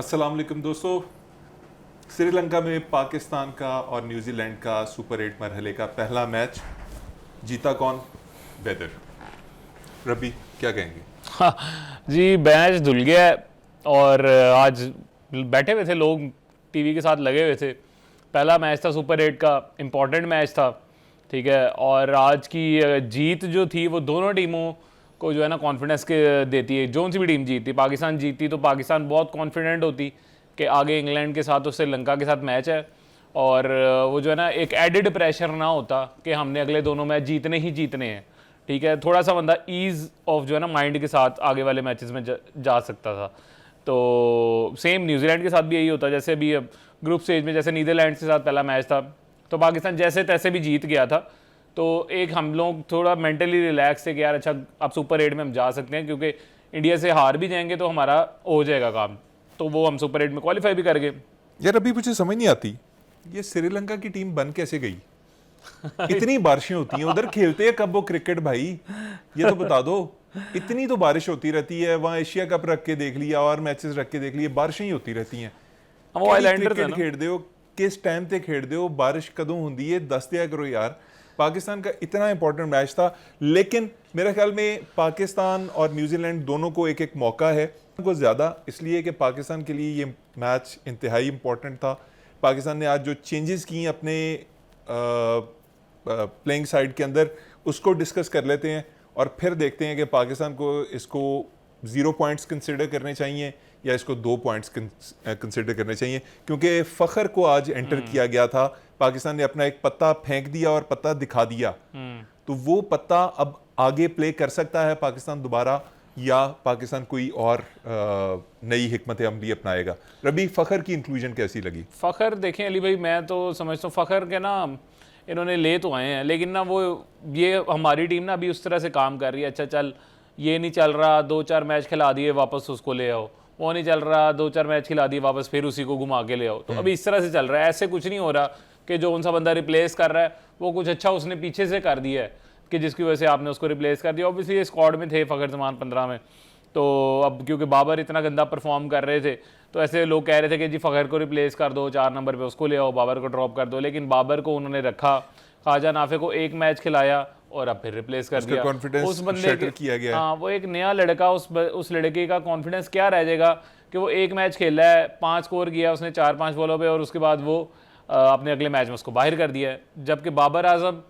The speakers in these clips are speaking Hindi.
अस्सलाम वालेकुम दोस्तों। श्रीलंका में पाकिस्तान का और न्यूजीलैंड का सुपर 8 मरहले का पहला मैच जीता कौन? वेदर। रबी क्या कहेंगे? हाँ, जी मैच धुल गया है। और आज बैठे हुए थे लोग, टीवी के साथ लगे हुए थे। पहला मैच था सुपर 8 का, इम्पॉर्टेंट मैच था, ठीक है। और आज की जीत जो थी वो दोनों टीमों को जो है ना कॉन्फिडेंस के देती है। जो सी भी टीम जीतती, पाकिस्तान जीतती तो पाकिस्तान बहुत कॉन्फिडेंट होती कि आगे इंग्लैंड के साथ और श्रीलंका के साथ मैच है, और वो जो है ना एक एडिड प्रेशर ना होता कि हमने अगले दोनों मैच जीतने ही जीतने हैं, ठीक है। थोड़ा सा बंदा ईज ऑफ जो है ना माइंड के साथ आगे वाले मैचेस में जा सकता था। तो सेम न्यूजीलैंड के साथ भी यही होता। जैसे अभी ग्रुप स्टेज में जैसे नीदरलैंड के साथ पहला मैच था तो पाकिस्तान जैसे तैसे भी जीत गया था, तो एक हम लोग थोड़ा मेंटली रिलैक्स थे कि यार अच्छा अब सुपर 8 में हम जा सकते हैं, क्योंकि इंडिया से हार भी जाएंगे तो हमारा हो जाएगा काम। तो वो हम सुपर 8 में क्वालिफाई भी कर गए। यार अभी मुझे समझ नहीं आती ये श्रीलंका की टीम बन कैसे गई। इतनी बारिशें होती हैं उधर, खेलते हैं कब वो क्रिकेट भाई, ये तो बता दो। इतनी तो बारिश होती रहती है, वहाँ एशिया कप रख के देख लिया और मैचेस रख के देख लिए, बारिशें ही होती रहती हैं। वो आइलैंडर क्रिकेट खेलते हो किस टाइम पे खेलते हो, बारिश कदों होती है, दस दिया करो यार। पाकिस्तान का इतना इंपॉर्टेंट मैच था, लेकिन मेरे ख्याल में पाकिस्तान और न्यूजीलैंड दोनों को एक एक मौका है को ज़्यादा, इसलिए कि पाकिस्तान के लिए ये मैच इंतहाई इंपॉर्टेंट था। पाकिस्तान ने आज जो चेंजेस की अपने प्लेइंग साइड के अंदर, उसको डिस्कस कर लेते हैं और फिर देखते हैं कि पाकिस्तान को इसको 0 पॉइंट्स कंसिडर करने चाहिए या इसको 2 पॉइंट्स कंसिडर करने चाहिए। क्योंकि फ़खर को आज एंटर किया गया था, पाकिस्तान ने अपना एक पत्ता फेंक दिया और पत्ता दिखा दिया, तो वो पत्ता अब आगे प्ले कर सकता है पाकिस्तान दोबारा, या पाकिस्तान कोई और नई हिकमत अमली अपनाएगा। रबी, फ़खर की इंक्लूजन कैसी लगी? फ़खर देखें अली भाई, मैं तो समझता हूँ फ़खर के ना इन्होंने ले तो आए हैं, लेकिन ना वो ये हमारी टीम ना अभी उस तरह से काम कर रही है। अच्छा चल ये नहीं चल रहा, 2-4 मैच खिला दिए वापस उसको ले आओ, वो नहीं चल रहा, 2-4 मैच खिला दिए वापस फिर उसी को घुमा के ले आओ। तो अभी इस तरह से चल रहा है। ऐसे कुछ नहीं हो रहा कि जो उनसा बंदा रिप्लेस कर रहा है वो कुछ अच्छा उसने पीछे से कर दिया है कि जिसकी वजह से आपने उसको रिप्लेस कर दिया। ऑब्वियसली ये स्क्वाड में थे फ़खर जमान 15 में, तो अब क्योंकि बाबर इतना गंदा परफॉर्म कर रहे थे तो ऐसे लोग कह रहे थे कि जी फ़खर को रिप्लेस कर दो, 4 नंबर पे उसको ले आओ, बाबर को ड्रॉप कर दो। लेकिन बाबर को उन्होंने रखा, ख्वाजा नाफे को एक मैच खिलाया और अब फिर रिप्लेस कर दिया। उस बंदे के किया गया। हाँ, वो एक नया लड़का, उस लड़के का कॉन्फिडेंस क्या रह जाएगा कि वो एक मैच खेला है, 5 स्कोर किया उसने 4-5 बॉलों पे, और उसके बाद वो अपने अगले मैच में उसको बाहर कर दिया है। जबकि बाबर आजम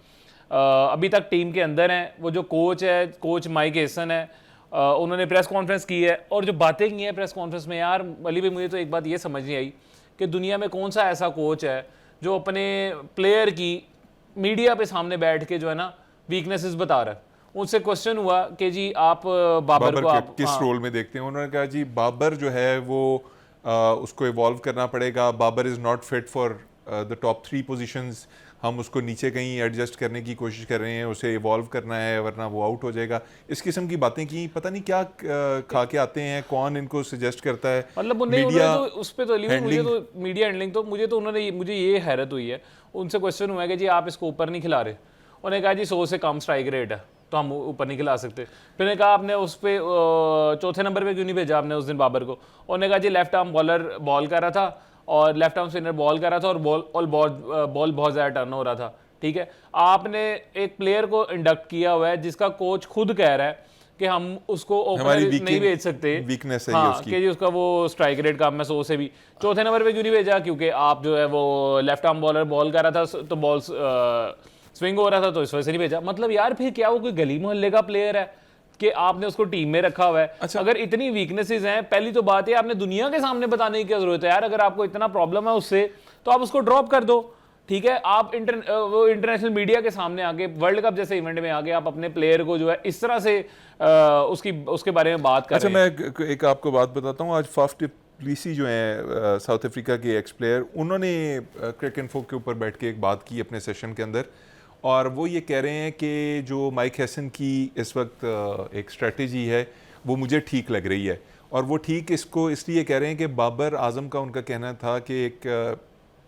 अभी तक टीम के अंदर हैं। वो जो कोच है, कोच माइक हेसन है, उन्होंने प्रेस कॉन्फ्रेंस की है और जो बातें की हैं प्रेस कॉन्फ्रेंस में, यार अली भाई मुझे तो एक बात ये समझ नहीं आई कि दुनिया में कौन सा ऐसा कोच है जो अपने प्लेयर की मीडिया पे सामने बैठ के जो है ना वीकनेसेस बता रहा है। उनसे क्वेश्चन हुआ कि जी आप बाबर को आप किस रोल में देखते हैं? उन्होंने कहा जी बाबर जो है वो उसको इवॉल्व करना पड़ेगा, Babar is not fit for the top 3 positions, हम उसको नीचे कहीं एडजस्ट करने की कोशिश कर रहे हैं, उसे इवॉल्व करना है वरना वो आउट हो जाएगा। इस किस्म की बातें की, पता नहीं क्या खा के आते हैं, कौन इनको सजेस्ट करता है। मतलब मीडिया तो उस पर तो मुझे तो मीडिया हैंडलिंग तो मुझे ये हैरत हुई है। उनसे क्वेश्चन हुआ है कि जी आप इसको ऊपर नहीं खिला रहे, उन्होंने कहा जी 100 से कम स्ट्राइक रेट है तो हम ऊपर नहीं खिला सकते। फिर ने कहा आपने उस पर चौथे नंबर पे क्यों नहीं भेजा आपने उस दिन बाबर को? उन्होंने कहा जी लेफ्ट आर्म बॉलर बॉल कर रहा था और लेफ्ट आर्म स्पिनर बॉल कर रहा था और बॉल बहुत ज़्यादा टर्न हो रहा था, ठीक है। आपने एक प्लेयर को इंडक्ट किया हुआ है जिसका कोच खुद कह रहा है कि हम उसको ओपनर नहीं भेज सकते, वीकनेस है हाँ, उसकी। कि जी उसका वो स्ट्राइक रेट कम है 100 से भी। चौथे नंबर पे क्यों नहीं भेजा? क्योंकि आप जो है वो लेफ्ट आर्म बॉलर बॉल कर रहा था तो बॉल स्विंग हो रहा था तो इस वजह से नहीं भेजा। मतलब यार फिर क्या वो कोई गली मोहल्ले का प्लेयर है कि आपने उसको टीम में रखा हुआ है? अच्छा, अगर इतनी वीकनेसेस हैं, पहली तो बात है आपने दुनिया के सामने बताने की क्या जरूरत है यार। अगर आपको इतना प्रॉब्लम है उससे तो आप उसको ड्रॉप कर दो, ठीक है। आप वो इंटरनेशनल मीडिया के सामने आके, वर्ल्ड कप जैसे इवेंट में आके आप अपने प्लेयर को जो है इस तरह से उसके बारे में बात कर रहे हैं। अच्छा, मैं एक आपको बात बताता हूँ। आज फाफ डु प्लेसी जो हैं साउथ अफ्रीका के एक्स प्लेयर, उन्होंने क्रिक इन्फो के ऊपर बैठ के एक बात की अपने सेशन के अंदर, और वो ये कह रहे हैं कि जो माइक हेसन की इस वक्त एक स्ट्रेटजी है वो मुझे ठीक लग रही है। और वो ठीक इसको इसलिए कह रहे हैं कि बाबर आजम का उनका कहना था कि एक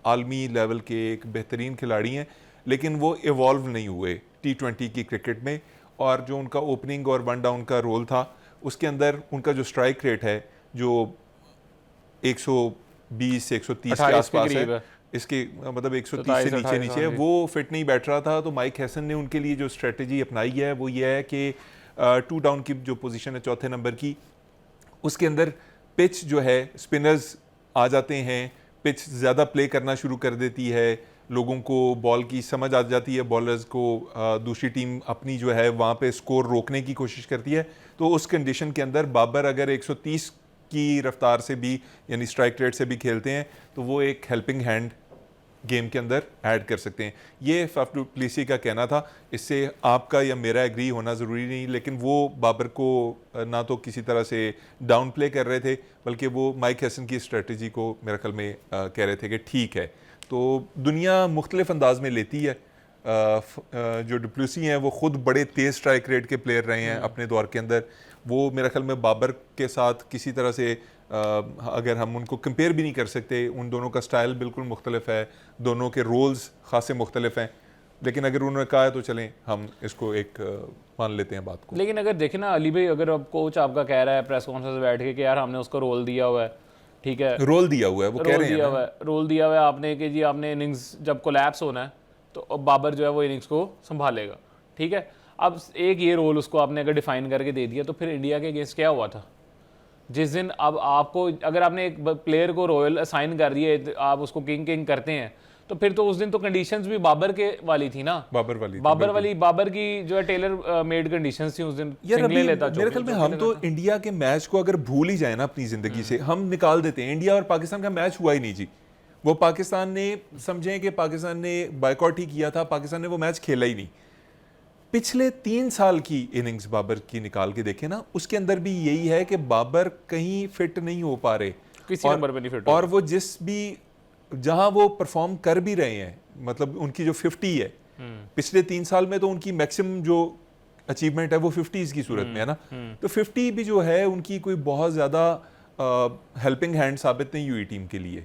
आलमी लेवल के एक बेहतरीन खिलाड़ी हैं, लेकिन वो इवॉल्व नहीं हुए T20 की क्रिकेट में, और जो उनका ओपनिंग और वन डाउन का रोल था उसके अंदर उनका जो स्ट्राइक रेट है, जो 120 130 के 28 के आसपास करीब है, है। इसके मतलब 130 से नीचे नीचे है, वो फिट नहीं बैठ रहा था। तो माइक हैसन ने उनके लिए जो स्ट्रेटजी अपनाई है वो ये है कि 2 डाउन की जो पोजीशन है चौथे नंबर की, उसके अंदर पिच जो है स्पिनर्स आ जाते हैं, पिच ज़्यादा प्ले करना शुरू कर देती है, लोगों को बॉल की समझ आ जाती है, बॉलर्स को दूसरी टीम अपनी जो है वहाँ पे स्कोर रोकने की कोशिश करती है। तो उस कंडीशन के अंदर बाबर अगर 130 की रफ्तार से भी यानी स्ट्राइक रेट से भी खेलते हैं तो वो एक हेल्पिंग हैंड गेम के अंदर ऐड कर सकते हैं। ये फाफ डू प्लेसी का कहना था, इससे आपका या मेरा एग्री होना ज़रूरी नहीं, लेकिन वो बाबर को ना तो किसी तरह से डाउन प्ले कर रहे थे, बल्कि वो माइक हैसन की स्ट्रेटजी को मेरे ख्याल में कह रहे थे कि ठीक है। तो दुनिया मुख्तलिफ अंदाज में लेती है। जो डुप्लेसी हैं वो ख़ुद बड़े तेज़ स्ट्राइक रेट के प्लेयर रहे हैं अपने दौर के अंदर, वो मेरे ख्याल में बाबर के साथ किसी तरह से अगर हम उनको कंपेयर भी नहीं कर सकते, उन दोनों का स्टाइल बिल्कुल मुख्तलिफ है, दोनों के रोल्स खासे मुख्तलिफ हैं, लेकिन अगर उन्होंने कहा है तो चलें हम इसको एक मान लेते हैं बात को। लेकिन अगर देखें ना अली भाई, अगर अब कोच आपका कह रहा है प्रेस कॉन्फ्रेंस में बैठ के कि यार हमने उसको रोल दिया हुआ है, ठीक है, रोल दिया हुआ है, वो कह रहे हैं रोल दिया हुआ है आपने कि जी आपने इनिंग्स जब कोलैप्स होना है तो अब बाबर जो है वो इनिंग्स को संभालेगा, ठीक है। अब एक ये रोल उसको आपने अगर डिफाइन करके दे दिया तो फिर इंडिया के अगेंस्ट क्या हुआ था जिस दिन? अब आपको अगर आपने एक प्लेयर को रोयल असाइन कर दिए, आप उसको किंग करते हैं, तो फिर तो उस दिन तो कंडीशंस भी बाबर के वाली थी ना, बाबर की जो है टेलर मेड कंडीशंस थी उस दिन। मेरे ख्याल में हम तो इंडिया के मैच को अगर भूल ही जाए ना अपनी जिंदगी से, हम निकाल देते हैं। इंडिया और पाकिस्तान का मैच हुआ ही नहीं जी, वो पाकिस्तान ने समझें कि पाकिस्तान ने बायकॉट ही किया था, पाकिस्तान ने वो मैच खेला ही नहीं। पिछले 3 साल की इनिंग्स बाबर की निकाल के देखें ना, उसके अंदर भी यही है कि बाबर कहीं फिट नहीं हो पा रहे, किसी नंबर पे नहीं फिट, और वो जिस भी जहां वो परफॉर्म कर भी रहे हैं, मतलब उनकी जो 50 है पिछले 3 साल में, तो उनकी मैक्सिमम जो अचीवमेंट है वो 50s की सूरत में है ना। तो 50 भी जो है उनकी कोई बहुत ज़्यादा हेल्पिंग हैंड साबित नहीं हुई टीम के लिए।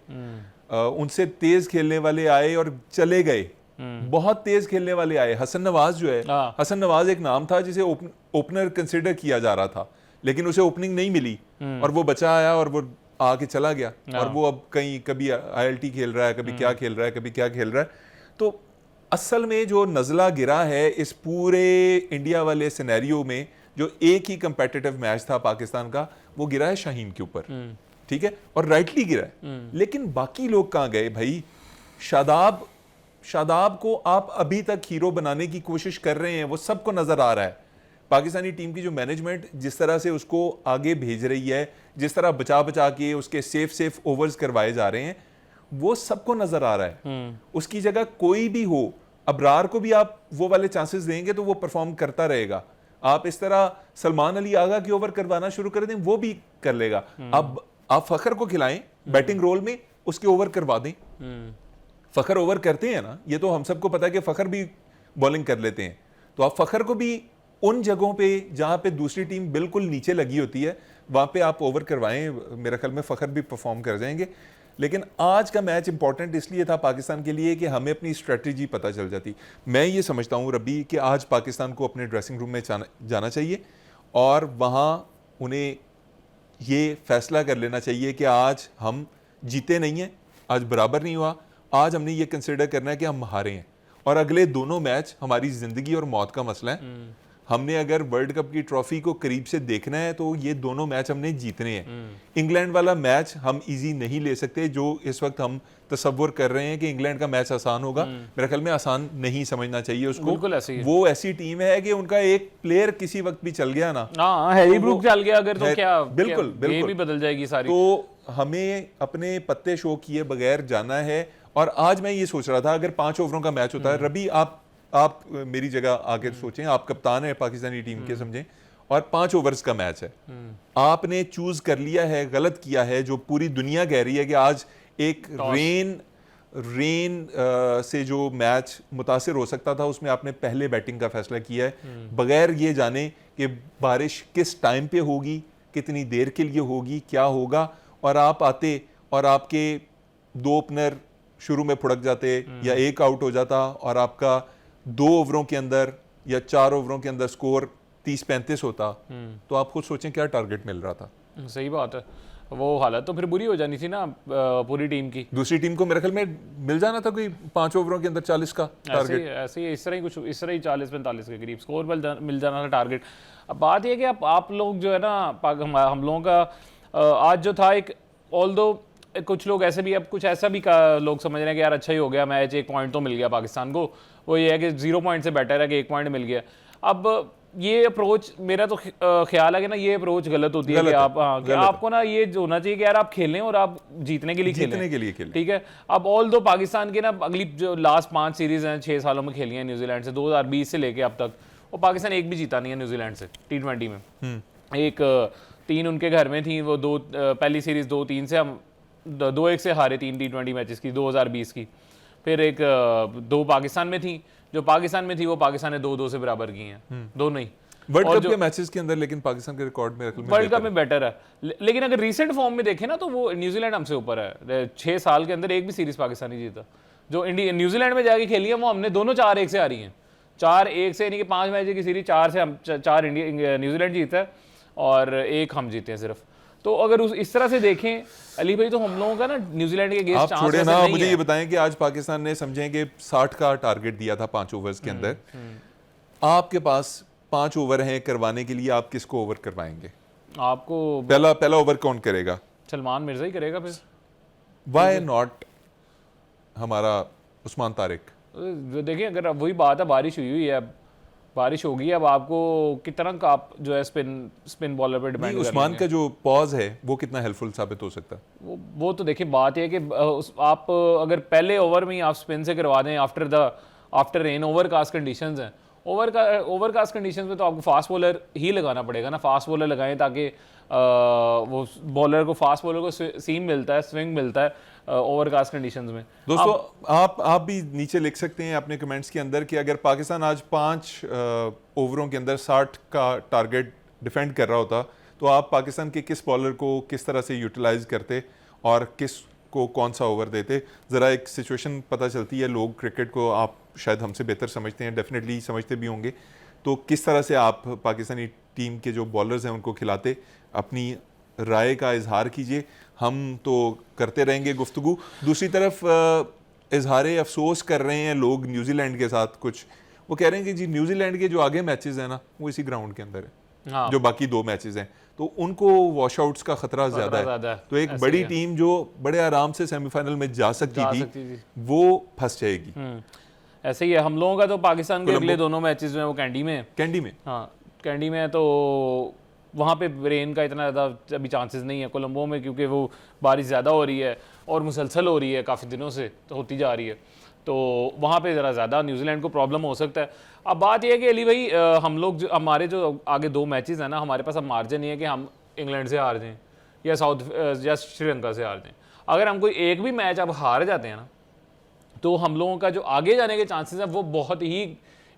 उनसे तेज खेलने वाले आए और चले गए, बहुत तेज खेलने वाले आए। हसन नवाज जो है, हसन नवाज एक नाम था जिसे ओपनर कंसिडर किया जा रहा था, लेकिन उसे ओपनिंग नहीं मिली और वो बचा आया और वो आके चला गया, और वो अब कहीं कभी ILT खेल रहा है, कभी क्या खेल रहा है, कभी क्या खेल रहा है। तो असल में जो नज़ला गिरा है इस पूरे इंडिया वाले सिनेरियो में, जो एक ही कंपेटिटिव मैच था पाकिस्तान का, वो गिरा है शाहीन के ऊपर, ठीक है, और राइटली गिरा है। लेकिन बाकी लोग कहाँ गए भाई? शादाब को आप अभी तक हीरो बनाने की कोशिश कर रहे हैं, वो सबको नजर आ रहा है। पाकिस्तानी टीम की जो मैनेजमेंट जिस तरह से उसको आगे भेज रही है, जिस तरह बचा बचा के उसके सेफ ओवर्स करवाए जा रहे हैं, वो सबको नजर आ रहा है। उसकी जगह कोई भी हो, अबरार को भी आप वो वाले चांसेस देंगे तो वो परफॉर्म करता रहेगा। आप इस तरह सलमान अली आगा की ओवर करवाना शुरू कर दें, वो भी कर लेगा। अब आप फखर को खिलाएं बैटिंग रोल में, उसके ओवर करवा दें। फखर ओवर करते हैं ना, ये तो हम सबको पता है कि फखर भी बॉलिंग कर लेते हैं। तो आप फखर को भी उन जगहों पे जहां पे दूसरी टीम बिल्कुल नीचे लगी होती है, वहां पे आप ओवर करवाएं, मेरे ख्याल में फखर भी परफॉर्म कर जाएंगे। लेकिन आज का मैच इंपॉर्टेंट इसलिए था पाकिस्तान के लिए कि हमें अपनी स्ट्रेटजी पता चल जाती। मैं ये समझता हूँ रबी कि आज पाकिस्तान को अपने ड्रेसिंग रूम में जाना चाहिए और वहाँ उन्हें ये फैसला कर लेना चाहिए कि आज हम जीते नहीं हैं, आज बराबर नहीं हुआ, आज हमने ये कंसिडर करना है कि हम हारे हैं, और अगले दोनों मैच हमारी ज़िंदगी और मौत का मसला है। हमने अगर वर्ल्ड कप की ट्रॉफी को करीब से देखना है तो ये दोनों मैच हमने जीतने हैं। इंग्लैंड वाला मैच हम इजी नहीं ले सकते, जो इस वक्त हम तसव्वुर कर रहे हैं कि इंग्लैंड का मैच आसान होगा, मेरे ख्याल में आसान नहीं समझना चाहिए उसको। वो ऐसी टीम है कि उनका एक प्लेयर किसी वक्त भी चल गया ना, हैरी ब्रूक चल गया अगर, तो क्या बिल्कुल भी बदल जाएगी सारी। तो हमें अपने पत्ते शो किए बगैर जाना है। और आज मैं ये सोच रहा था, अगर 5 ओवरों का मैच होता है, रबी आप मेरी जगह आके सोचें, आप कप्तान है पाकिस्तानी टीम के, समझें, और 5 ओवर्स का मैच है, आपने चूज कर लिया है, गलत किया है, जो पूरी दुनिया कह रही है कि आज एक रेन से जो मैच मुतासिर हो सकता था, उसमें आपने पहले बैटिंग का फैसला किया है बगैर ये जाने कि बारिश किस टाइम पे होगी, कितनी देर के लिए होगी, क्या होगा, और आप आते और आपके 2 ओपनर शुरू में फुड़क जाते या एक आउट हो जाता और आपका 2 ओवरों के अंदर या 4 ओवरों के अंदर स्कोर 30-35 होता, तो आप खुद सोचें क्या टारगेट मिल रहा था। सही बात है। वो हालत तो फिर बुरी हो जानी थी ना पूरी टीम की। दूसरी टीम को मेरे ख्याल में मिल जाना था कोई 5 ओवरों के अंदर 40 का टारगेट। ऐसे ही इस तरह ही कुछ, इस तरह ही 40-45 के करीब स्कोर मिल जाना था टारगेट। अब बात ये है कि आप लोग जो है ना, हम लोगों का आज जो था एक, ऑल्दो कुछ लोग ऐसे भी, अब कुछ ऐसा भी लोग समझ रहे हैं कि यार अच्छा ही हो गया मैच, 1 पॉइंट तो मिल गया पाकिस्तान को, वो ये है कि 0 पॉइंट से बेटर है कि 1 पॉइंट मिल गया। अब ये अप्रोच, मेरा तो ख्याल है कि ना ये अप्रोच गलत होती है कि आप, हाँ, कि आपको ना ये होना चाहिए कि यार आप खेलें और आप जीतने के लिए खेलें, ठीक है। अब ऑल दो पाकिस्तान के ना अगली जो लास्ट 5 सीरीज हैं 6 सालों में खेली हैं न्यूजीलैंड से, 2020 से लेके अब तक, वो पाकिस्तान एक भी जीता नहीं है न्यूजीलैंड से T20 में। एक 3 उनके घर में थी, वो 2 पहली सीरीज 2-3 से हम 2-1 से हारे 3 T20 मैचेस की 2020 की। फिर एक 2 पाकिस्तान में थी, जो पाकिस्तान में थी वो पाकिस्तान ने 2-2 से बराबर की हैं, दोनों ही वर्ल्ड कप के मैचेस के अंदर। लेकिन पाकिस्तान के रिकॉर्ड में वर्ल्ड कप में बेटर है, लेकिन अगर रीसेंट फॉर्म में देखें ना तो वो न्यूजीलैंड हमसे ऊपर है। 6 साल के अंदर एक भी सीरीज पाकिस्तानी जीता। जो न्यूजीलैंड में जाके खेली है वो हमने दोनों 4-1 से हारी हैं, 4-1 से, यानी कि 5 मैच की सीरीज 4 से हम 4 न्यूजीलैंड जीता है और 1 हम जीते हैं सिर्फ। तो अगर इस तरह से देखें अली भाई, तो हम लोगों का ना न्यूजीलैंड के अगेंस्ट चांस छोड़े ना, मुझे ये बताएं कि आज पाकिस्तान ने समझें कि 60 का टारगेट दिया था 5 ओवर्स के अंदर, आपके पास 5 ओवर हैं करवाने के लिए, आप किसको ओवर करवाएंगे? आपको पहला ओवर कौन करेगा? सलमान मिर्जा ही करेगा फिर। व्हाई नॉट हमारा उस्मान तारिक? देखिए अगर वही बात है, बारिश हुई है, बारिश होगी, अब आपको कितना का आप जो है स्पिन बॉलर पे डिपेंड करेंगे। उस्मान का जो पॉज है वो कितना हेल्पफुल साबित हो सकता है? वो तो देखिए बात है कि आप अगर पहले ओवर में ही आप स्पिन से करवा दें आफ्टर रेन, ओवरकास्ट कंडीशंस हैं, ओवरकास्ट कंडीशंस में तो आपको फास्ट बॉलर ही लगाना पड़ेगा ना। फास्ट बॉलर लगाएं ताकि वो बॉलर को, फास्ट बॉलर को सीम मिलता है, स्विंग मिलता है ओवरकास्ट कंडीशंस में। दोस्तों आप भी नीचे लिख सकते हैं अपने कमेंट्स के अंदर कि अगर पाकिस्तान आज 5 ओवरों के अंदर 60 का टारगेट डिफेंड कर रहा होता तो आप पाकिस्तान के किस बॉलर को किस तरह से यूटिलाइज करते और किस को कौन सा ओवर देते? ज़रा एक सिचुएशन पता चलती है। लोग क्रिकेट को आप शायद हमसे बेहतर समझते हैं, डेफिनेटली समझते भी होंगे। तो किस तरह से आप पाकिस्तानी टीम के जो बॉलर्स हैं उनको खिलाते? अपनी राय का इजहार कीजिए, हम तो करते रहेंगे गुफ्तगू। दूसरी तरफ इजहार अफसोस कर रहे हैं लोग न्यूजीलैंड के साथ, कुछ वो कह रहे हैं कि जी न्यूजीलैंड के जो आगे मैचेस हैं ना वो इसी ग्राउंड के अंदर है। हाँ। जो बाकी 2 मैचेस हैं तो उनको वॉशआउट्स का खतरा ज़्यादा है। तो एक बड़ी टीम जो बड़े आराम से सेमीफाइनल में जा सकती थी वो फंस जाएगी। ऐसे ही है हम लोगों का। तो पाकिस्तान के अगले दोनों मैचेस में वो कैंडी में हाँ कैंडी में है, तो वहाँ पे रेन का इतना ज़्यादा अभी चांसेस नहीं है कोलंबो में, क्योंकि वो बारिश ज़्यादा हो रही है और मुसलसल हो रही है, काफ़ी दिनों से तो होती जा रही है, तो वहाँ पे ज़रा ज़्यादा न्यूजीलैंड को प्रॉब्लम हो सकता है। अब बात यह है कि अली भाई हम लोग हमारे जो आगे 2 मैचेस हैं ना, हमारे पास अब मार्जिन नहीं है कि हम इंग्लैंड से हार जाएँ या श्रीलंका से हार जाएँ। अगर हम कोई एक भी मैच अब हार जाते हैं ना, तो हम लोगों का जो आगे जाने के चांसेस हैं वो बहुत ही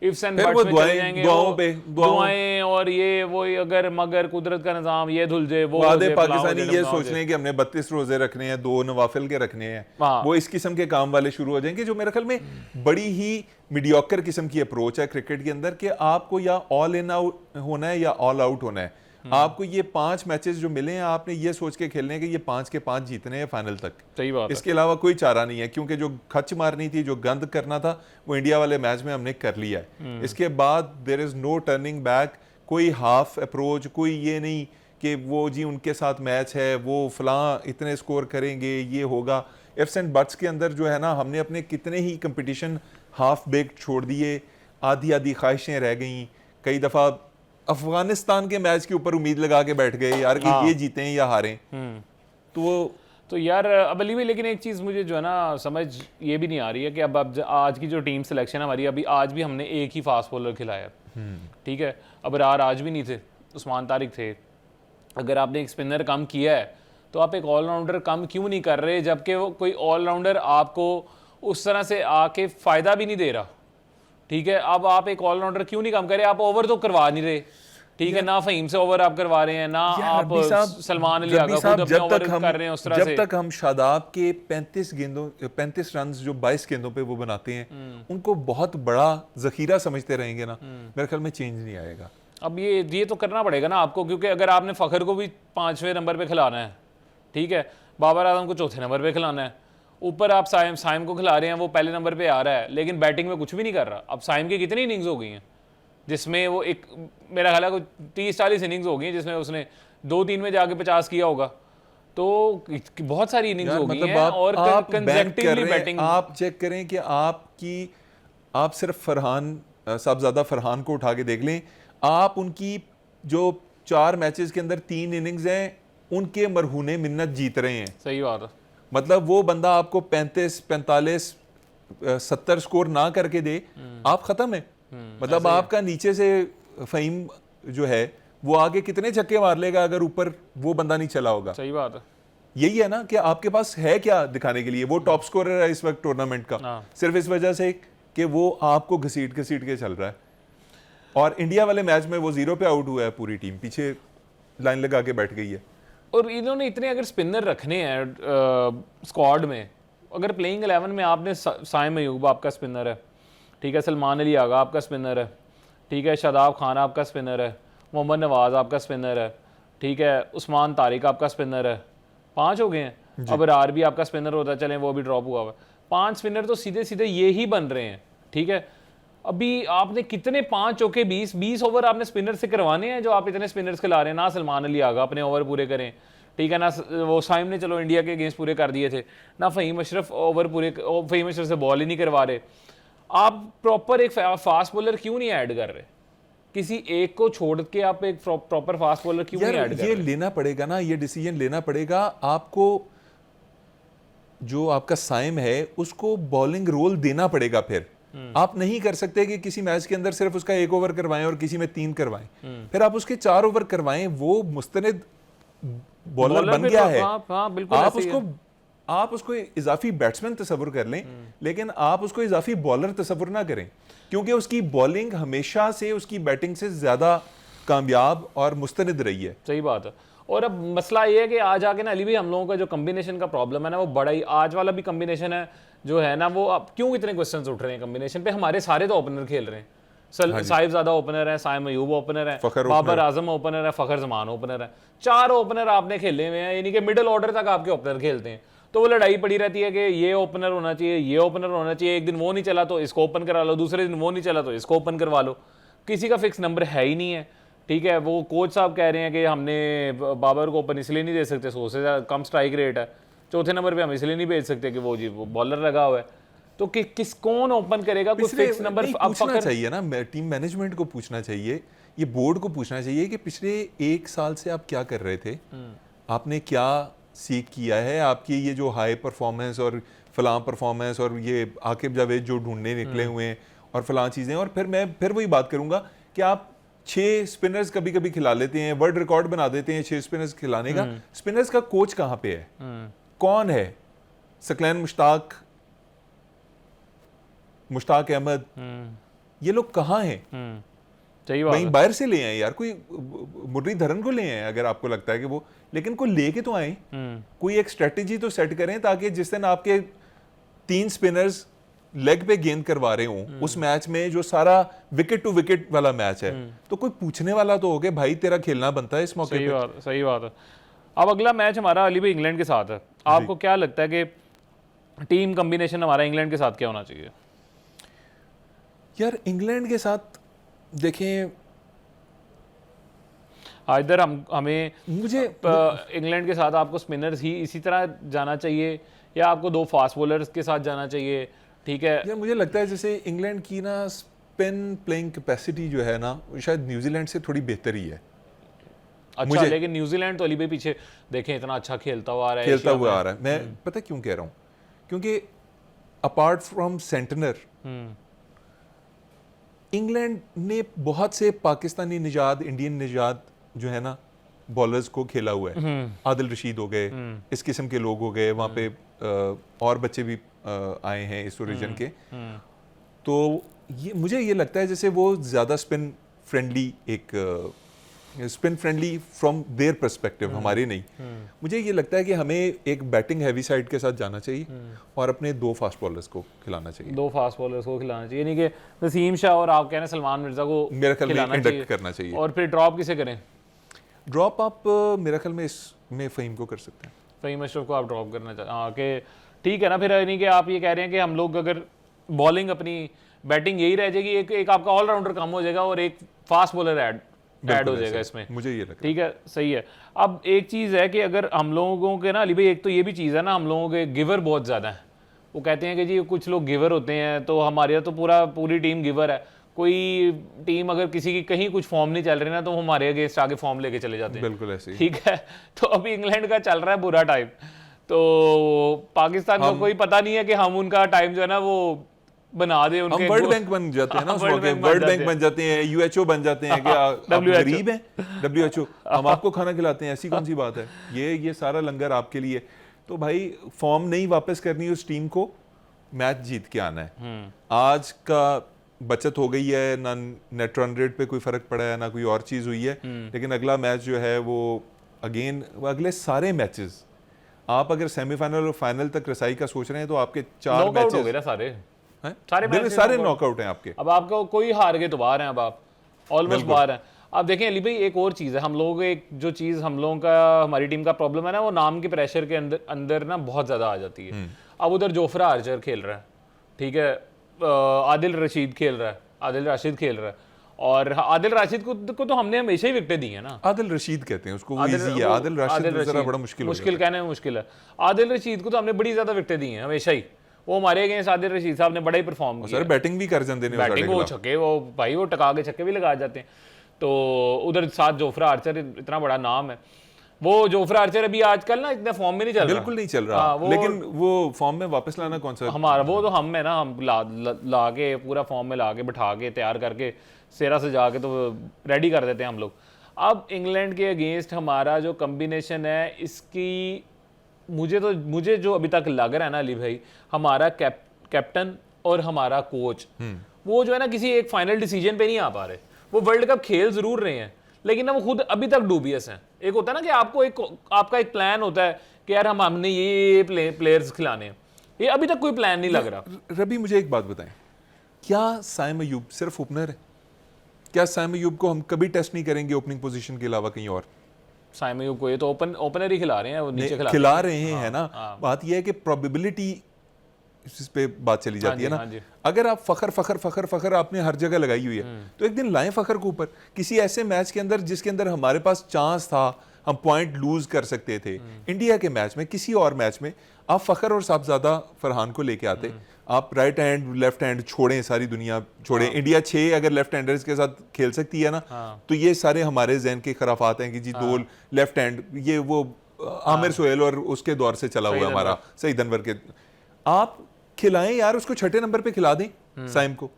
इफ्स एंड बट्स में चले जाएंगे। दुआएं और ये वो, अगर मगर कुदरत का निजाम, ये धुल जाए वो पाकिस्तानी ये सोच रहे हैं कि हमने 32 रोजे रखने हैं, 2 नवाफिल के रखने हैं, वो इस किस्म के काम वाले शुरू हो जाएंगे, जो मेरे ख्याल में बड़ी ही मीडियोकर किस्म की अप्रोच है क्रिकेट के अंदर कि आपको या ऑल इन आउट होना है या ऑल आउट होना है। आपको ये 5 मैचेस जो मिले हैं आपने ये सोच के खेलने हैं कि ये 5 के 5 जीतने हैं फाइनल तक। सही बात है। इसके अलावा कोई चारा नहीं है, क्योंकि जो खच मारनी थी, जो गंद करना था, वो इंडिया वाले मैच में हमने कर लिया है। इसके बाद there is no turning back. कोई हाफ अप्रोच, कोई ये नहीं कि वो जी उनके साथ मैच है, वो फलां इतने स्कोर करेंगे, ये होगा। इफ्स एंड बट्स के अंदर जो है ना, हमने अपने कितने ही कंपटीशन हाफ बेक्ड छोड़ दिए, आधी आधी ख्वाहिशें रह गई। कई दफ़ा अफगानिस्तान के मैच के ऊपर उम्मीद लगा के बैठ गए यार कि ये जीतें या हारें। तो यार अब अली भाई, लेकिन एक चीज़ मुझे जो है ना समझ ये भी नहीं आ रही है कि अब आज की जो टीम सिलेक्शन हमारी, अभी आज भी हमने एक ही फास्ट बॉलर खिलाया, ठीक है। अब आज भी नहीं थे, उस्मान तारिक थे। अगर आपने एक स्पिनर कम किया है तो आप एक ऑलराउंडर कम क्यों नहीं कर रहे, जबकि वो कोई ऑलराउंडर आपको उस तरह से आके फ़ायदा भी नहीं दे रहा, ठीक है। अब आप एक ऑलराउंडर क्यों नहीं कम करें? आप ओवर तो करवा नहीं रहे, ठीक है ना। फ़हीम से ओवर आप करवा रहे हैं ना, आप सलमान अली आगा खुद अपने ओवर कर रहे हैं उस तरह से। जब तक हम शादाब के 35 रन जो 22 गेंदों पे वो बनाते हैं, उनको बहुत बड़ा जखीरा समझते रहेंगे ना, मेरे ख्याल में चेंज नहीं आएगा। अब ये तो करना पड़ेगा ना आपको, क्योंकि अगर आपने फ़खर को भी 5वें नंबर पे खिलाना है, ठीक है, बाबर आजम को चौथे नंबर पे खिलाना है, ऊपर आप साइम को खिला रहे हैं, वो पहले नंबर पे आ रहा है लेकिन बैटिंग में कुछ भी नहीं कर रहा। अब साइम की कितनी इनिंग्स हो गई हैं जिसमें वो एक, मेरा ख्याल है 30-40 इनिंग्स हो गई हैं जिसमें उसने 2-3 में जाके 50 किया होगा, तो बहुत सारी इनिंग्स हो गई हैं। और कंसेक्यूटिवली बैटिंग आप चेक करें कि आप सिर्फ फरहान साहबजादा फरहान को उठा के देख लें, आप उनकी जो 4 मैचेस के अंदर 3 इनिंग्स हैं उनके मरहूने मिन्नत जीत रहे हैं। सही बात है। मतलब वो बंदा आपको 35, 45, 70 स्कोर ना करके दे, आप खत्म है। मतलब आपका नीचे से फ़हीम जो है वो आगे कितने छक्के मार लेगा अगर ऊपर वो बंदा नहीं चला होगा। सही बात है। यही है ना कि आपके पास है क्या दिखाने के लिए। वो टॉप स्कोरर है इस वक्त टूर्नामेंट का, सिर्फ इस वजह से कि वो आपको घसीट के चल रहा है। और इंडिया वाले मैच में वो 0 पे आउट हुआ है, पूरी टीम पीछे लाइन लगा के बैठ गई है। और इन्होंने इतने अगर स्पिनर रखने हैं स्क्वाड में, अगर प्लेइंग 11 में आपने साइम अयूब आपका स्पिनर है, ठीक है, सलमान अली आगा आपका स्पिनर है, ठीक है, शादाब खान आपका स्पिनर है, मोहम्मद नवाज आपका स्पिनर है, ठीक है, उस्मान तारिक आपका स्पिनर है, 5 हो गए हैं। अब रार भी आपका स्पिनर होता है, चलें वो भी ड्रॉप हुआ हुआ है, 5 स्पिनर तो सीधे सीधे ये ही बन रहे हैं। ठीक है, अभी आपने कितने 5 चौके 20 ओवर आपने स्पिनर से करवाने हैं जो आप इतने स्पिनर्स खिला रहे हैं। ना सलमान अली आगा अपने ओवर पूरे करें, ठीक है, ना वो साइम ने चलो इंडिया के अगेंस्ट पूरे कर दिए थे, ना फ़हीम अशरफ ओवर पूरे, फ़हीम अशरफ से बॉल ही नहीं करवा रहे। आप प्रॉपर एक फास्ट बॉलर क्यों नहीं ऐड कर रहे? किसी एक को छोड़ के आप एक प्रॉपर फास्ट बॉलर क्यों नहीं ऐड कर रहे? ये लेना पड़ेगा ना, ये डिसीजन लेना पड़ेगा आपको। जो आपका साइम है उसको बॉलिंग रोल देना पड़ेगा। फिर आप नहीं कर सकते कि किसी मैच के अंदर सिर्फ उसका 1 ओवर करवाएं और किसी में 3 करवाएं, फिर आप उसके 4 ओवर करवाएं। वो मुस्तनिद बॉलर बन गया है। आप उसको इजाफी बैट्समैन तस्वुर कर लें, लेकिन आप उसको इजाफी बॉलर तस्वुर ना करें, क्योंकि उसकी बॉलिंग हमेशा से उसकी बैटिंग से ज्यादा कामयाब और मुस्तनिद रही है। सही बात है। और अब मसला ये है कि आज आके ना अली भाई हम लोगों का जो कम्बिनेशन का प्रॉब्लम है ना, वो बड़ा ही आज वाला भी कम्बिनेशन है जो है ना, वो अब क्यों इतने क्वेश्चंस उठ रहे हैं कम्बिनेशन पे? हमारे सारे तो ओपनर खेल रहे हैं, साहिबजादा ओपनर है, साइम अयूब ओपनर है, बाबर आजम ओपनर है, फखर जमान ओपनर है। 4 ओपनर आपने खेले हुए हैं, यानी कि मिडिल ऑर्डर तक आपके ओपनर खेलते हैं। तो वो लड़ाई पड़ी रहती है कि ये ओपनर होना चाहिए, ये ओपनर होना चाहिए। एक दिन वो नहीं चला तो इसको ओपन करा लो, दूसरे दिन वो नहीं चला तो इसको ओपन करवा लो। किसी का फिक्स नंबर है ही नहीं है। ठीक है, वो कोच साहब कह रहे हैं कि हमने बाबर को ओपन इसलिए नहीं दे सकते, 100 से कम स्ट्राइक रेट है, चौथे नंबर पे हम इसलिए नहीं भेज सकते कि वो बॉलर लगा हुआ है। तो कौन ओपन करेगा? कोई फिक्स नंबर पूछना चाहिए ना, टीम मैनेजमेंट को पूछना चाहिए, ये बोर्ड को पूछना चाहिए कि पिछले 1 साल से आप क्या कर रहे थे, आपने क्या सीख किया है। आपकी ये जो हाई परफॉर्मेंस और फलां परफॉर्मेंस और ये आकिब जावेद जो ढूंढने निकले हुए हैं और फलां चीज़ें, और फिर मैं वही बात करूंगा कि आप 6 स्पिनर्स कभी कभी खिला लेते हैं, वर्ल्ड रिकॉर्ड बना देते हैं 6 स्पिनर्स खिलाने का। स्पिनर्स का कोच कहाँ पे है? कौन है? सकलैन मुश्ताक अहमद, ये लोग कहाँ हैं? वहीं बाहर से ले आए यार, कोई मुरलीधरन को ले आए अगर आपको लगता है कि वो, लेकिन कोई लेके तो आए, कोई एक स्ट्रेटेजी तो सेट करें ताकि जिस दिन आपके 3 स्पिनर्स लेग पे गेंद करवा रहे हों उस मैच में, जो सारा विकेट टू विकेट वाला मैच है, तो कोई पूछने वाला तो हो गया भाई तेरा खेलना बनता है इस मौके पे। सही बात है। अब अगला मैच हमारा अली भाई इंग्लैंड के साथ है। आपको क्या लगता है कि टीम कॉम्बिनेशन हमारा इंग्लैंड के साथ क्या होना चाहिए? यार इंग्लैंड के साथ देखें, इधर हमें मुझे इंग्लैंड के साथ आपको स्पिनर्स ही इसी तरह जाना चाहिए या आपको 2 फास्ट बॉलर्स के साथ जाना चाहिए? ठीक है यार, मुझे लगता है जैसे इंग्लैंड की ना स्पिन प्लेइंग कैपेसिटी जो है ना, शायद न्यूजीलैंड से थोड़ी बेहतर ही है। अच्छा, लेकिन न्यूजीलैंड तो अली भाई पीछे देखें इतना अच्छा खेलता हुआ आ रहा है। मैं पता क्यों कह रहा हूँ, क्योंकि अपार्ट फ्रॉम सेंटनर इंग्लैंड ने बहुत से पाकिस्तानी निजात, इंडियन निजात जो है ना बॉलर्स को खेला हुआ है। आदिल रशीद हो गए, इस किस्म के लोग हो गए, वहाँ पे और बच्चे भी आए हैं इस ओरिजिन के। तो ये मुझे ये लगता है जैसे वो ज़्यादा spin friendly from their perspective, हमारे नहीं। मुझे ये लगता है कि हमें एक बैटिंग हैवी साइड के साथ जाना चाहिए और अपने 2 फास्ट बॉलर्स को खिलाना चाहिए। 2 फास्ट बॉलर्स को खिलाना चाहिए, यानी कि नसीम शाह और आप कह रहे हैं सलमान मिर्जा को मेरे ख्याल में इंडक्ट करना चाहिए। और फिर ड्रॉप किसे करें? ड्रॉप आप मेरे ख्याल में इसमें फ़हीम को कर सकते हैं। फ़हीम अशरफ को आप ड्रॉप करना चाहते, हाँ कि ठीक है ना, फिर नहीं कि आप ये कह रहे हैं कि हम लोग अगर बॉलिंग अपनी बैटिंग यही रह जाएगी, एक आपका ऑलराउंडर कम हो जाएगा और एक फास्ट बॉलर ऐड हो जाएगा इसमें, मुझे ये लगता है। ठीक है, सही है। अब एक चीज़ है कि अगर हम लोगों के ना अली भाई, एक तो ये भी चीज़ है ना, हम लोगों के गिवर बहुत ज़्यादा है। वो कहते हैं कि जी कुछ लोग गिवर होते हैं, तो हमारे यहाँ तो पूरी टीम गिवर है। कोई टीम अगर किसी की कहीं कुछ फॉर्म नहीं चल रही ना, तो हमारे अगेंस्ट आगे फॉर्म लेके चले जाते हैं। बिल्कुल ऐसे ही। ठीक है, तो अभी इंग्लैंड का चल रहा है बुरा टाइम, तो पाकिस्तान को कोई पता नहीं है कि हम उनका टाइम जो है ना वो बना दे, उनके हम वर्ल्ड बैंक बन जाते हैं ना, वर्ल्ड बैंक बन जाते हैं, यूएचओ बन जाते हैं, क्या आप गरीब हैं? डब्ल्यूएचओ हम आपको खाना खिलाते हैं, ऐसी कौन सी बात है? ये सारा लंगर आपके लिए। तो भाई फॉर्म नहीं वापस करनी उस टीम को, मैच जीत के आना है। आज का बचत हो गई है, ना नेट रन रेट पे कोई फर्क पड़ा है, ना कोई और चीज हुई है, लेकिन अगला मैच जो है वो अगेन, अगले सारे मैचेस आप अगर सेमीफाइनल और फाइनल तक रसाई का सोच रहे हैं तो आपके 4 मैचेस हो गए ना सारे हैं? सारे नॉकआउट हैं आपके। अब आपको कोई हार गए तो बाहर हैं, अब आप ऑलमोस्ट बाहर हैं। अब देखें अली भाई, एक और चीज़ है, हम लोग एक जो चीज़ हम लोगों का, हमारी टीम का प्रॉब्लम है ना, वो नाम के प्रेशर के अंदर ना बहुत ज़्यादा आ जाती है। अब उधर जोफ्रा आर्चर खेल रहा है, ठीक है, आदिल रशीद खेल रहा है, आदिल राशिद खेल रहा है, और आदिल राशिद को तो हमने हमेशा ही विकेटें दी है ना। आदिल रशीद कहते हैं उसको, वो इजी है। आदिल राशिद जरा बड़ा मुश्किल कहने में मुश्किल है। आदिल रशीद को तो हमने बड़ी ज़्यादा विकेटें दी हैं हमेशा ही। वो हमारे अगेंस्ट आदिल रशीद साहब ने बड़ा ही परफॉर्म किया। सर बैटिंग भी कर जाते हैं, बैटिंग वो छक्के, वो भाई वो टका के छक्के भी लगा जाते हैं। तो उधर साथ जोफ्रा आर्चर, इतना बड़ा नाम है वो जोफ्रा आर्चर, अभी आजकल ना इतना फॉर्म में नहीं चल रहा, बिल्कुल नहीं चल रहा, लेकिन वो फॉर्म में वापस लाना कौन सा हमारा, वो तो हम है ना, हम ला के पूरा फॉर्म में ला के बिठा के तैयार करके सेरा से जाके तो रेडी कर देते हैं हम लोग। अब इंग्लैंड के अगेंस्ट हमारा जो कम्बिनेशन है, इसकी मुझे जो अभी तक लग रहा है ना अली भाई, हमारा कैप्टन और हमारा कोच, वो जो है ना किसी एक फाइनल डिसीजन पे नहीं आ पा रहे। वो वर्ल्ड कप खेल जरूर रहे हैं, लेकिन ना वो खुद अभी तक डूबियस हैं। एक होता है ना कि आपका एक प्लान होता है कि यार हमने ये प्लेयर्स खिलाने हैं, ये अभी तक कोई प्लान नहीं लग रहा। रबी मुझे एक बात बताएं, क्या साइम अयूब सिर्फ ओपनर है? क्या साइम अयूब को हम कभी टेस्ट नहीं करेंगे ओपनिंग पोजीशन के अलावा कहीं और? साइम अयूब को ये तो ओपनर ही खिला रहे हैं, वो नीचे खिला रहे हैं ना। बात यह है कि प्रोबेबिलिटी इस पे बात चली जाती है ना। अगर आप फखर आपने हर जगह लगाई हुई है, तो एक दिन लाएं फखर को ऊपर किसी ऐसे मैच के अंदर जिसके अंदर हमारे पास चांस था, हम पॉइंट लूज कर सकते थे। इंडिया के मैच में, किसी और मैच में आप फखर और साहबजादा फरहान को लेके आते, आप राइट हैंड लेफ्ट हैंड छोड़ें, सारी दुनिया छोड़ें, इंडिया 6 अगर लेफ्ट हैंडर्स के साथ खेल सकती है ना, तो ये सारे हमारे जहन के खराफात हैं कि जी 2 लेफ्ट हैंड, ये वो आमिर सोहेल और उसके दौर से चला हुआ हमारा सईद अनवर के। आप खिलाएं यार उसको, 6 नंबर पे खिला दें साइम को,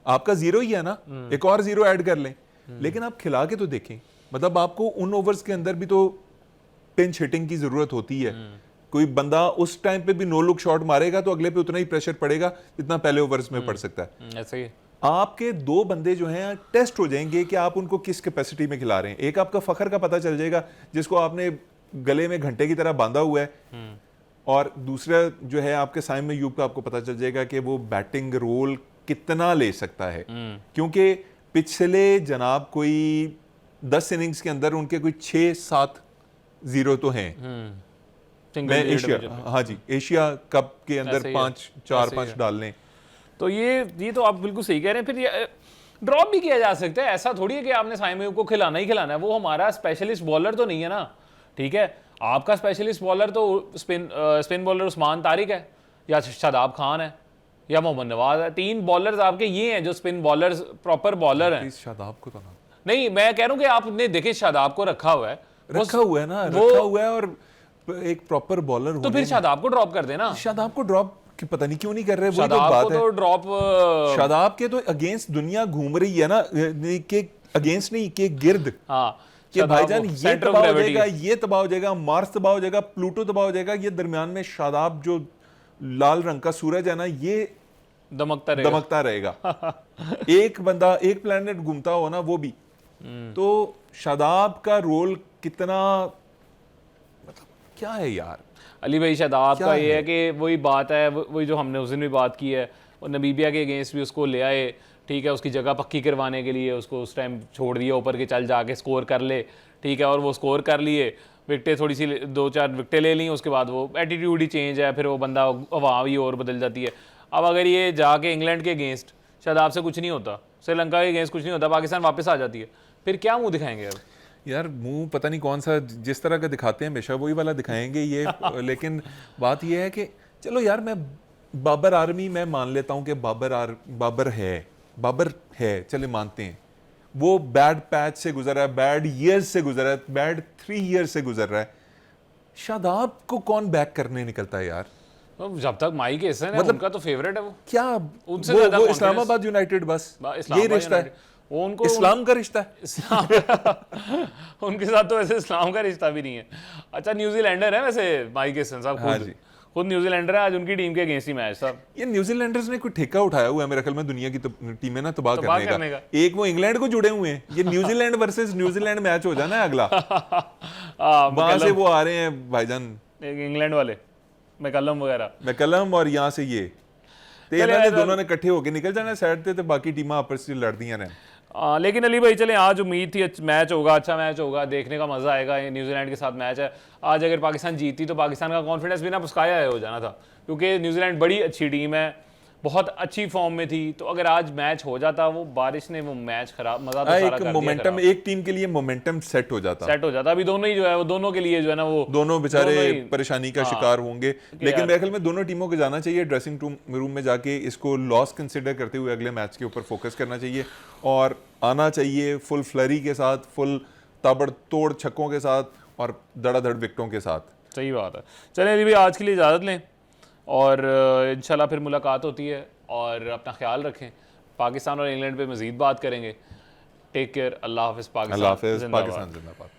आपका 0 ही है ना, एक और 0 ऐड कर लें, लेकिन आप खिला के तो देखें। मतलब आपको उन ओवर्स के अंदर भी तो पिंच हिटिंग की जरूरत होती है। कोई बंदा उस टाइम पे भी नो लुक शॉट मारेगा तो अगले पे उतना ही प्रेशर पड़ेगा जितना पहले ओवर्स में पड़ सकता है। ऐसे ही आपके 2 बंदे जो हैं टेस्ट हो जाएंगे कि आप उनको किस कैपेसिटी में खिला रहे हैं। एक आपका फखर का पता चल जाएगा जिसको आपने गले में घंटे की तरह बांधा हुआ है, और दूसरा जो है आपके साइम अयूब का आपको पता चल जाएगा कि वो बैटिंग रोल कितना ले सकता है। क्योंकि पिछले जनाब कोई 10 इनिंग्स के अंदर उनके कोई 6-7 0 तो हैं। मैं एशिया, हाँ जी, एशिया कप के अंदर 4-5 डाल लें, तो ये तो आप बिल्कुल सही कह रहे हैं। फिर ये ड्रॉप भी किया जा सकता है, ऐसा थोड़ी है कि आपने साइम अयूब को खिलाना ही खिलाना है। वो हमारा स्पेशलिस्ट बॉलर तो नहीं है ना, ठीक है। आपका स्पेशलिस्ट बॉलर तो स्पिन बॉलर उस्मान तारिक है, या शादाब खान है, या मोहम्मद नवाज है। 3 बॉलर्स आपके ये हैं जो स्पिन बॉलर्स, प्रॉपर बॉलर हैं। शादाब को तो ना, नहीं, मैं कह रहा हूँ कि आपने देखे शादाब को रखा हुआ है ना, रखा हुआ है, और एक प्रॉपर बॉलर तो फिर शादाब को ड्रॉप कर देना। शादाब को ड्रॉप पता नहीं क्यों नहीं कर रहे, वो तो बात है। ड्रॉप शादाब के तो अगेंस्ट दुनिया घूम रही है ना, के अगेंस्ट नहीं, के गिर्द। हाँ, कि भाईजान ये तबाह हो जाएगा, ये तबाह हो जाएगा, मार्स तबाह हो जाएगा, प्लूटो तबाह हो जाएगा, ये दरमियान में शादाब जो लाल रंग का सूरज है ना, ये दमकता रहेगा। एक बंदा, एक प्लैनेट घूमता हो ना, वो भी। तो शादाब का रोल कितना, मतलब क्या है यार अली भाई, शादाब का ये है कि वही बात है, वही जो हमने उस दिन भी बात की है, और नमीबिया के अगेंस्ट भी उसको ले आए, ठीक है, उसकी जगह पक्की करवाने के लिए उसको उस टाइम छोड़ दिया ऊपर के चल जाके स्कोर कर ले, ठीक है, और वो स्कोर कर लिए, विकटें थोड़ी सी 2-4 विकटें ले ली, उसके बाद वो एटीट्यूड ही चेंज है, फिर वो बंदा हवा ही और बदल जाती है। अब अगर ये जाके इंग्लैंड के अगेंस्ट शायद आपसे कुछ नहीं होता, श्रीलंका के अगेंस्ट कुछ नहीं होता, पाकिस्तान वापस आ जाती है, फिर क्या मुंह दिखाएंगे अब? यार मुंह पता नहीं कौन सा, जिस तरह का दिखाते हैं हमेशा वही वाला दिखाएंगे ये लेकिन बात ये है कि चलो यार, मैं बाबर आर्मी मैं मान लेता हूँ कि बाबर है, चले मानते हैं, वो बैड पैच से गुजर रहा है, बैड ईयर्स से गुजर रहा है, बैड 3 ईयर्स से गुजर रहा है। शादाब को कौन बैक करने निकलता है यार? जब तक माइक हैसन है, मतलब उनका तो फेवरेट है वो, क्या उनसे वो ज्यादा इस्लामाबाद यूनाइटेड, बस यही रिश्ता है, वो उनको इस्लाम का रिश्ता है। इस्लाम उनके साथ तो वैसे इस्लाम का रिश्ता भी नहीं है। अच्छा, न्यूजीलैंडर है वैसे माइक हैसन साहब, हाँ जी, खुद न्यूजीलैंडर है, आज उनकी टीम के अगेंस्ट ही मैच था। ये न्यूजीलैंडर्स ने कोई ठेका उठाया हुआ है मेरे ख्याल में दुनिया की टीमें ना तबाह तबाह करने करने का। एक वो इंग्लैंड को जुड़े हुए हैं, ये न्यूजीलैंड वर्सेस न्यूजीलैंड मैच हो जाना है अगला। वहां से वो आ रहे हैं भाईजान, इंग्लैंड वाले मैकलम वगैरह, मैकलम, और यहाँ से ये इन्होंने दोनों ने इकट्ठे होके निकल जाना साइड पे, तो बाकी टीमें आपस में लड़दियां रहें। लेकिन अली भाई चले, आज उम्मीद थी मैच होगा, अच्छा मैच होगा, देखने का मजा आएगा, ये न्यूजीलैंड के साथ मैच है। आज अगर पाकिस्तान जीती तो पाकिस्तान का कॉन्फिडेंस बिना पुस्काया हो जाना था, क्योंकि न्यूजीलैंड बड़ी अच्छी टीम है, बहुत अच्छी फॉर्म में थी। तो अगर आज मैच हो जाता, वो बारिश ने वो मैच खराब, मजा तो सारा कर दिया, मोमेंटम, एक टीम के लिए मोमेंटम सेट हो जाता। अभी दोनों ही जो है वो दोनों के लिए जो है ना, वो दोनों बेचारे परेशानी का शिकार होंगे। लेकिन मेरे ख्याल में दोनों टीमों को जाना चाहिए ड्रेसिंग रूम में जाके, इसको लॉस कंसिडर करते हुए अगले मैच के ऊपर फोकस करना चाहिए और आना चाहिए फुल फ्लरी के साथ, फुल ताबड़तोड़ छक्कों के साथ और धड़ाधड़ विकेटों के साथ। सही बात है। चलें अली भाई, आज के लिए इजाज़त लें और इंशाल्लाह फिर मुलाकात होती है, और अपना ख्याल रखें। पाकिस्तान और इंग्लैंड पे मज़ीद बात करेंगे। टेक केयर, अल्लाह हाफ़िज़। पाकिस्तान जिंदाबाद।